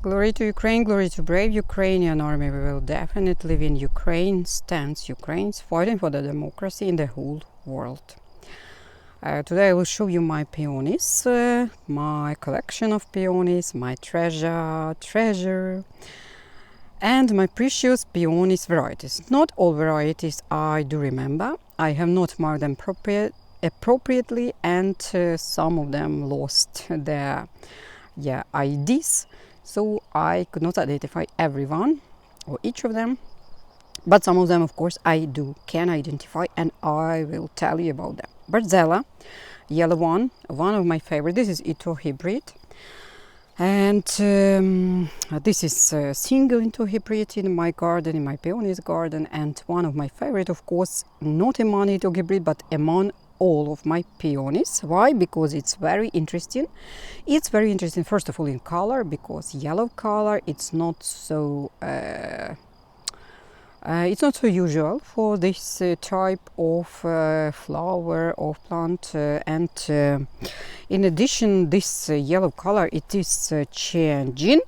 Glory to Ukraine, glory to brave Ukrainian army. We will definitely win. Ukraine stands. Ukraine's fighting for the democracy in the whole world. Today I will show you my peonies, my collection of peonies, my treasure, and my precious peonies varieties. Not all varieties I do remember. I have not marked them appropriately, and some of them lost their IDs. So I could not identify everyone or each of them, but some of them, of course, I can identify, and I will tell you about them. Bartzella, yellow one of my favorite. This is Ito hybrid, and this is a single Ito hybrid in my garden, in my peonies garden, and one of my favorite, of course, not among Ito hybrid, but among all of my peonies. Why? Because it's very interesting. It's very interesting, first of all, in color, because yellow color, it's not so usual for this type of flower or plant, and in addition, this yellow color, it is changing,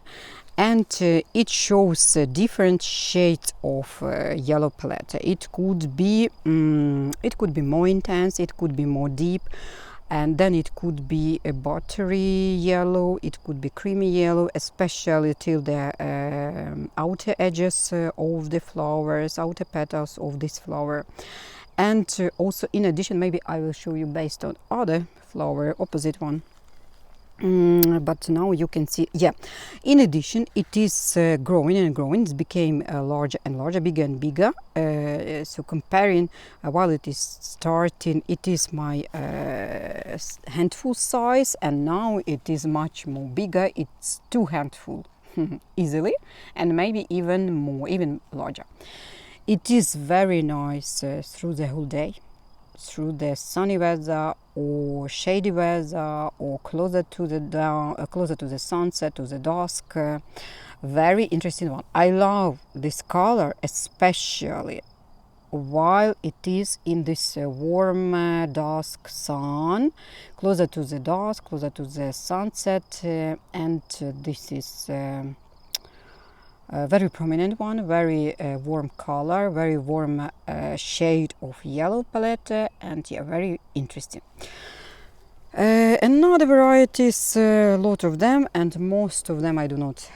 and it shows different shades of yellow palette. It could be more intense, it could be more deep, and then it could be a buttery yellow, it could be creamy yellow, especially till the outer edges of the flowers, outer petals of this flower. And also, in addition, maybe I will show you based on other flower, opposite one. But now you can see, in addition, it is growing and growing. It became larger and larger, bigger and bigger. So comparing, while it is starting, it is my handful size, and now it is much more bigger. It's 2 handful easily, and maybe even more, even larger. It is very nice through the whole day, through the sunny weather or shady weather, or closer to the sunset, to the dusk. Very interesting one. I love this color, especially while it is in this warm dusk sun, closer to the dusk, closer to the sunset, and this is a very prominent one, very warm color, very warm shade of yellow palette, and very interesting. Another varieties, a lot of them, and most of them I do not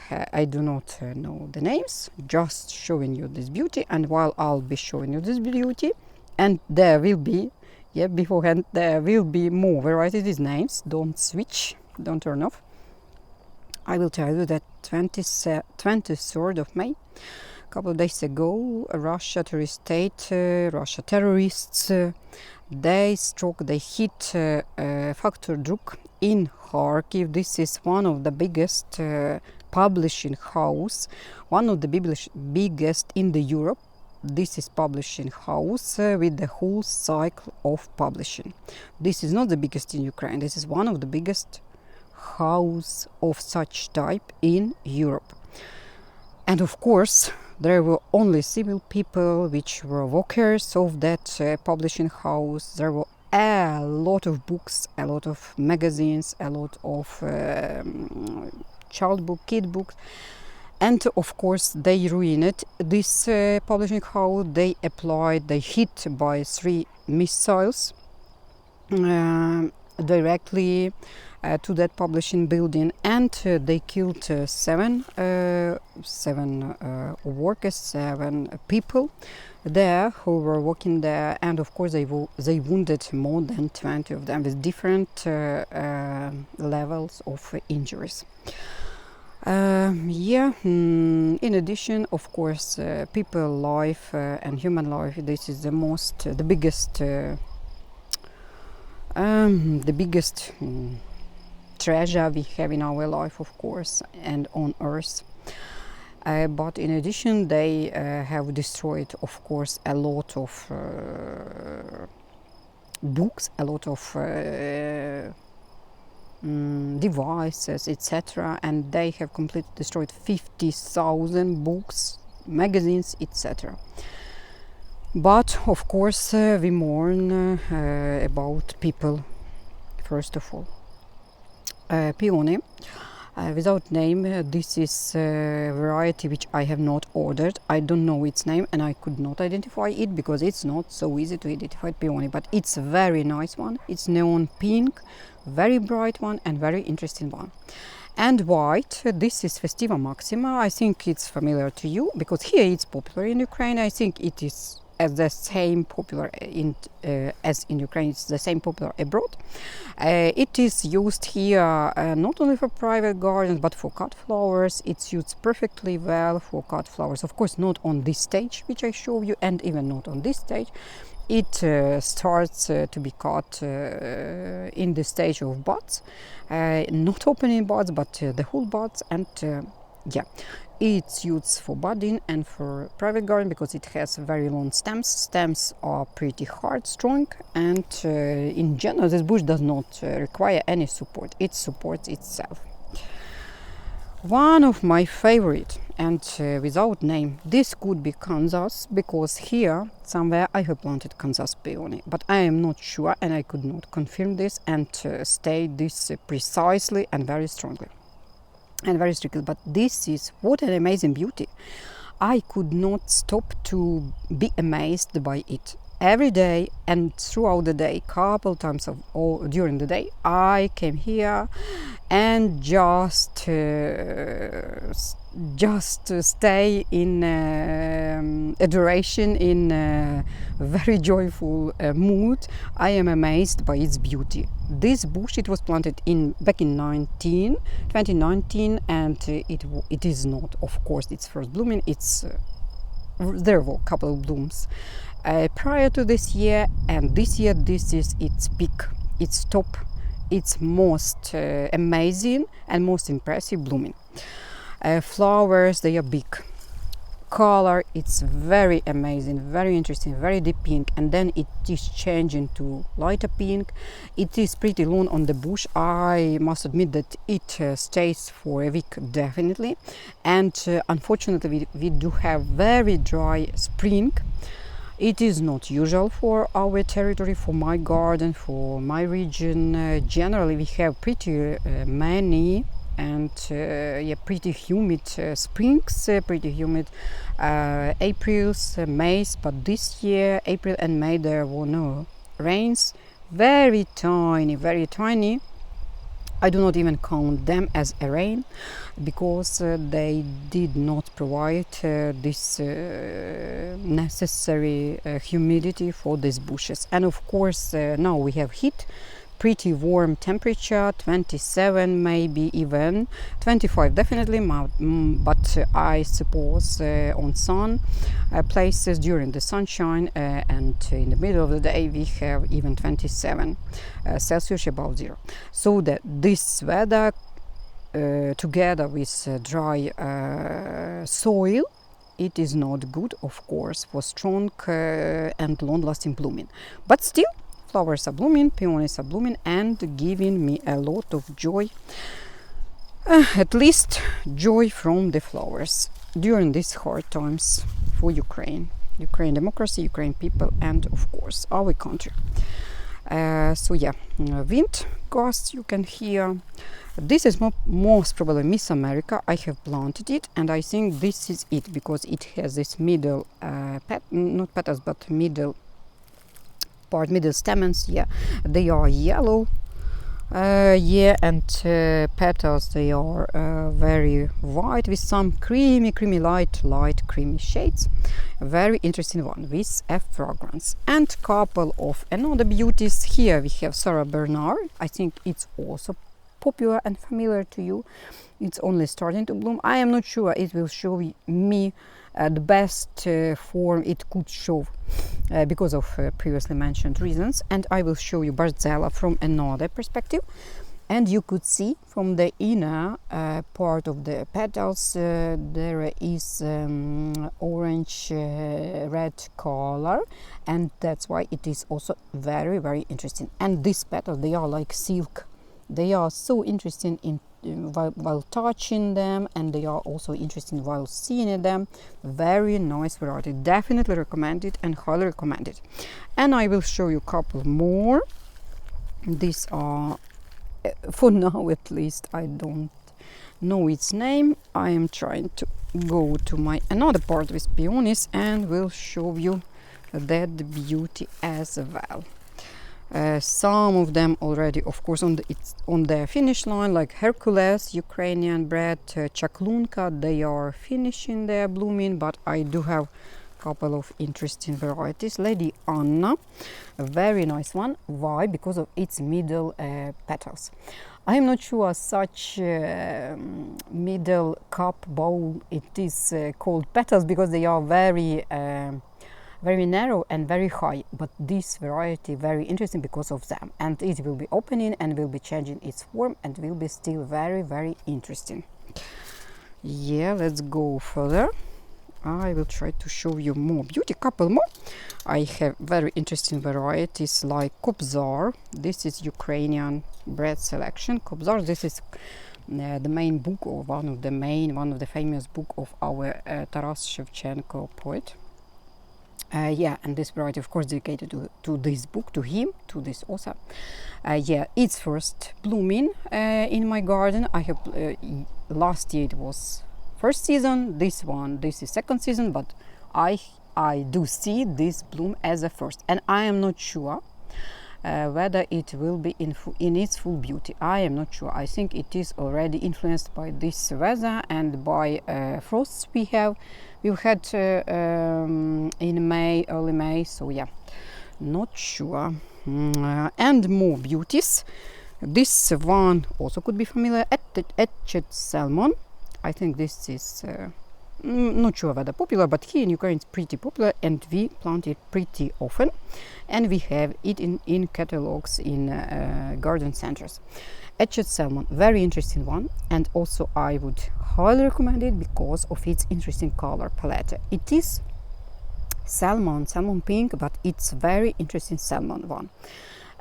know the names. Just showing you this beauty, and while I'll be showing you this beauty, and there will be, beforehand there will be more varieties. These names don't switch, don't turn off. I will tell you that 23rd of May, a couple of days ago, Russia terrorists, they hit Factor Druk in Kharkiv. This is one of the biggest publishing house, one of the biggest in the Europe. This is publishing house with the whole cycle of publishing. This is not the biggest in Ukraine. This is one of the biggest house of such type in Europe. And of course, there were only civil people which were workers of that publishing house. There were a lot of books, a lot of magazines, a lot of child book, kid books, and of course they ruined this publishing house. They hit by 3 missiles directly to that publishing building, and they killed 7 workers, 7 people there who were working there, and of course they wounded more than 20 of them with different levels of injuries. In addition, of course, people life and human life, this is the biggest treasure we have in our life, of course, and on earth. But in addition, they have destroyed, of course, a lot of books, a lot of devices, etc., and they have completely destroyed 50,000 books, magazines, etc. But of course, we mourn about people, first of all. Peony. Without name, this is a variety which I have not ordered. I don't know its name and I could not identify it because it's not so easy to identify peony, but it's a very nice one. It's neon pink, very bright one and very interesting one. And white, this is Festiva Maxima. I think it's familiar to you because here it's popular in Ukraine. I think it is as the same popular as in Ukraine. It's the same popular abroad. It is used here not only for private gardens but for cut flowers. It's used perfectly well for cut flowers. Of course, not on this stage which I show you, and even not on this stage. It starts to be cut in the stage of buds, not opening buds but the whole buds, and yeah, it's used for budding and for private garden because it has very long stems. Stems are pretty hard, strong, and in general this bush does not require any support. It supports itself. One of my favorite, and without name, this could be Kansas, because here somewhere I have planted Kansas peony, but I am not sure and I could not confirm this and state this precisely and very strongly and very strictly. But this is what an amazing beauty. I could not stop to be amazed by it. Every day and throughout the day, couple times during the day, I came here and just stay in adoration, in a very joyful mood. I am amazed by its beauty. This bush, it was planted back in 2019, and it is not, of course, its first blooming. There were a couple of blooms prior to this year, and this year this is its peak, its top, its most amazing and most impressive blooming. Flowers, they are big. Color, it's very amazing, very interesting, very deep pink, and then it is changing to lighter pink. It is pretty long on the bush. I must admit that it stays for a week definitely, and unfortunately we do have very dry spring. It is not usual for our territory, for my garden, for my region. Generally we have pretty many and pretty humid springs, pretty humid Aprils, Mays, but this year, April and May, there were no rains. Very tiny. I do not even count them as a rain because they did not provide this necessary humidity for these bushes. And of course now we have heat, pretty warm temperature, 27, maybe even 25 definitely, but I suppose on some places during the sunshine and in the middle of the day we have even 27 Celsius, above zero. So that this weather together with dry soil, it is not good, of course, for strong and long-lasting blooming. But still, flowers are blooming, peonies are blooming, and giving me a lot of joy, at least joy from the flowers during these hard times for Ukraine democracy, Ukraine people, and of course our country. So yeah, wind gusts you can hear. This is most probably Miss America. I have planted it, and I think this is it because it has this middle not petals but middle stamens. Yeah, they are yellow, and petals, they are very white with some creamy light creamy shades. Very interesting one with a fragrance. And couple of another beauties. Here we have Sarah Bernard. I think it's also popular and familiar to you. It's only starting to bloom. I am not sure it will show me the best form it could show because of previously mentioned reasons, and I will show you Bartzella from another perspective. And you could see from the inner part of the petals there is orange red color, and that's why it is also very interesting. And these petals, they are like silk. They are so interesting while touching them, and they are also interesting while seeing them. Very nice variety. Definitely recommend it and highly recommend it. And I will show you a couple more. These are, for now at least, I don't know its name. I am trying to go to my another part with peonies and will show you that beauty as well. Some of them already, of course, on the finish line, like Hercules, Ukrainian bread, Chaklunka, they are finishing their blooming, but I do have a couple of interesting varieties. Lady Anna, a very nice one. Why? Because of its middle petals. I am not sure such middle cup bowl it is called petals, because they are very narrow and very high, but this variety very interesting because of them, and it will be opening and will be changing its form and will be still very interesting. Yeah, let's go further. I will try to show you more beauty, couple more. I have very interesting varieties like Kobzar. This is Ukrainian bread selection. Kobzar, this is the main book, or one of the famous book of our Taras Shevchenko poet. Yeah, and this variety, of course, dedicated to this book, to him, to this author. Yeah, it's first blooming in my garden. I have last year it was first season. This is second season, but I do see this bloom as a first, and I am not sure whether it will be in its full beauty. I am not sure. I think it is already influenced by this weather and by frosts we've had in May, early May. So yeah, not sure. And more beauties. This one also could be familiar. Etched Salmon. I think this is not sure whether popular, but here in Ukraine it's pretty popular, and we plant it pretty often, and we have it in catalogs in garden centers. Etched Salmon, very interesting one, and also I would highly recommend it because of its interesting color palette. It is salmon pink, but it's very interesting salmon one.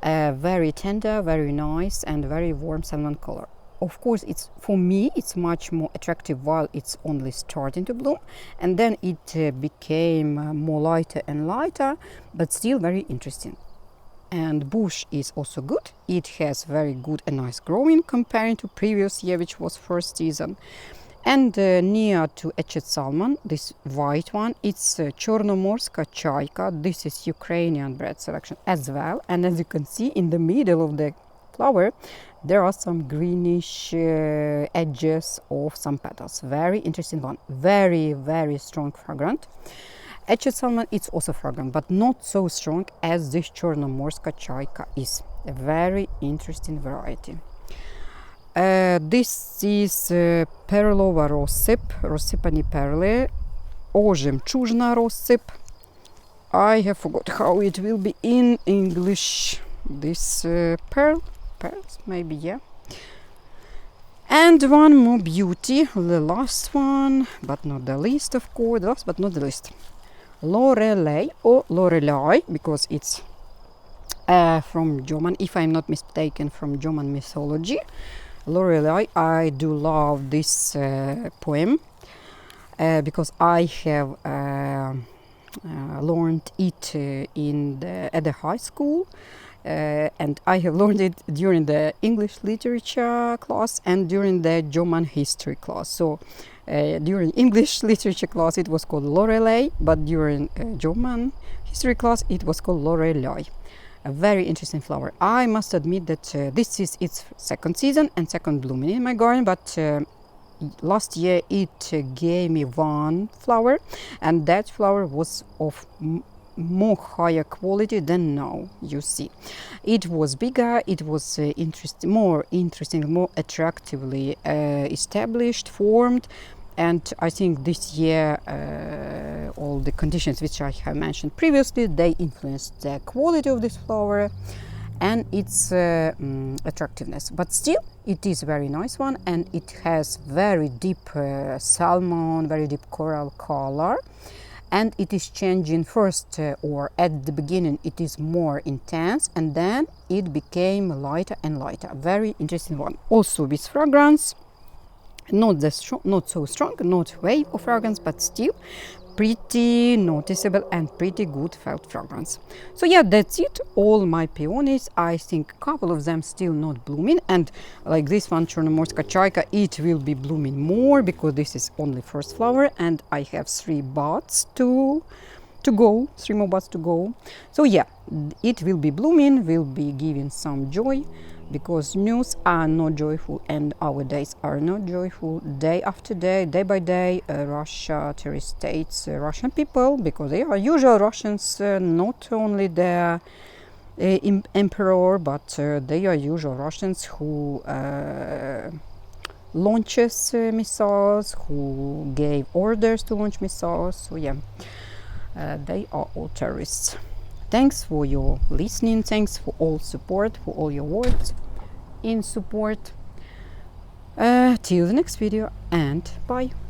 Very tender, very nice, and very warm salmon color. Of course, for me it's much more attractive while it's only starting to bloom, and then it became more lighter and lighter, but still very interesting. And bush is also good. It has very good and nice growing comparing to previous year, which was first season. And near to Etched Salmon, this white one, it's Chornomorska Chayka. This is Ukrainian bread selection as well, and as you can see in the middle of the flower there are some greenish edges of some petals. Very interesting one, very strong fragrant. Etched Salmon, it's also fragrant, but not so strong as this Chornomorska Chayka is. A very interesting variety. This is Perlova Rossip, Rossipani Perle, Ожемчужна Rossip. I have forgot how it will be in English. This pearls, maybe, yeah. And one more beauty, the last one, but not the least, of course, last but not the least. Lorelei, or Lorelei, because it's from German, if I'm not mistaken, from German mythology. Lorelei, I do love this poem because I have learned it at the high school. And I have learned it during the English literature class and during the German history class. So during English literature class it was called Lorelei, but during German history class it was called Lorelei. A very interesting flower. I must admit that this is its second season and second blooming in my garden, but last year it gave me one flower, and that flower was of more higher quality than now. You see, it was bigger, it was more interesting, more attractively established, formed, and I think this year all the conditions which I have mentioned previously, they influenced the quality of this flower and its attractiveness. But still, it is a very nice one, and it has very deep salmon, very deep coral color. And it is changing first, or at the beginning it is more intense, and then it became lighter and lighter. Very interesting one. Also with fragrance, not so strong, not wave of fragrance, but still pretty noticeable and pretty good felt fragrance. So yeah, that's it. All my peonies, I think a couple of them still not blooming, and like this one, Chernomorska Chayka, it will be blooming more because this is only first flower, and I have 3 buds to go, 3 more buds to go. So yeah, it will be blooming, will be giving some joy, because news are not joyful and our days are not joyful. Day after day, day by day, Russia terrorists Russian people, because they are usual Russians, not only the emperor, but they are usual Russians who launches missiles, who gave orders to launch missiles. So yeah, they are all terrorists. Thanks for your listening. Thanks for all support, for all your words in support. Till the next video, and bye.